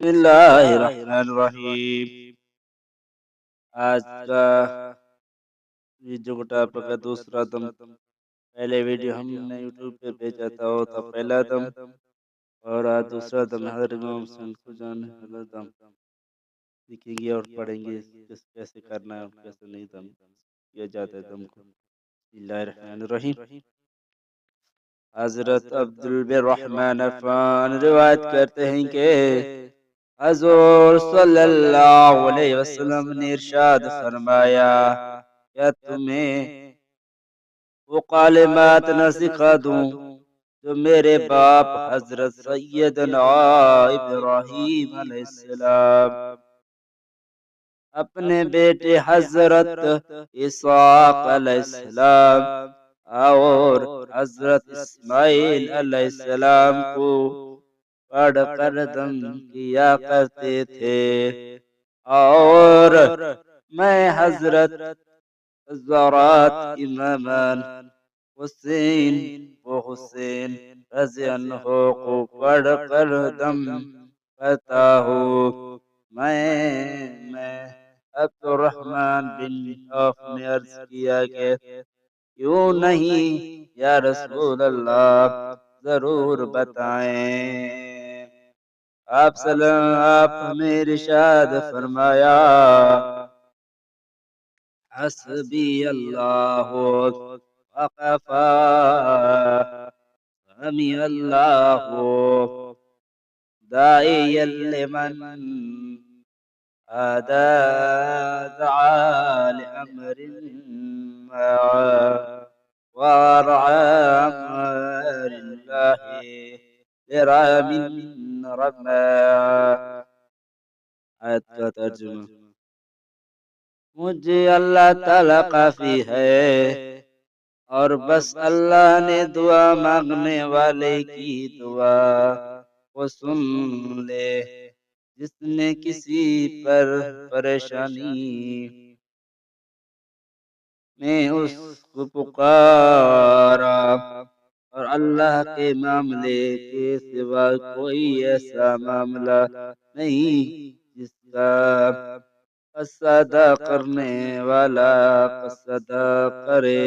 بسم اللہ الرحمن الرحیم۔ آج کا ویڈیو کا ٹاپک ہے دوسرا دم۔ پہلے ویڈیو ہم نے یوٹیوب پہ بھیجا تھا وہ تھا پہلا دم، اور آج دوسرا دم حضرت امام حسین کو جانے والا دم سیکھیں گے اور پڑھیں گے کیسے کرنا ہے اور کیسے نہیں دم کیا جاتا ہے دم کو۔ بسم اللہ الرحمن الرحیم۔ حضرت عبدالرحمن عفان روایت کرتے ہیں کہ حضور صلی اللہ علیہ وسلم نے ارشاد فرمایا، کیا تمہیں وہ کلمات نہ سکھا دوں جو میرے باپ حضرت سیدنا ابراہیم علیہ السلام اپنے بیٹے حضرت اسحاق علیہ السلام اور حضرت اسماعیل علیہ السلام کو پڑھ کر دم کیا کرتے تھے، اور میں حضرت حضرات امامان حسین و حسین رضی اللہ کو پڑھ کر دم کرتا ہوں۔ میں عبد الرحمن بن عوف نے عرض کیا کہ کیوں نہیں یا رسول اللہ، ضرور بتائیں۔ آپ ہمیں ارشاد فرمایا، حسبی اللہ وقفا سمی اللہ داعیا لمن دعا لأمر ورعى أمر الله لرام رما۔ آیت کا ترجمہ، مجھے اللہ تعالیٰ کافی ہے، اور بس اللہ نے دعا مانگنے والے کی دعا کو سن لے۔ جس نے کسی پر پریشانی میں اس کو پکارا اور اللہ کے معاملے کے سوا کوئی ایسا معاملہ نہیں جس کا قصد کرنے والا قصد کرے۔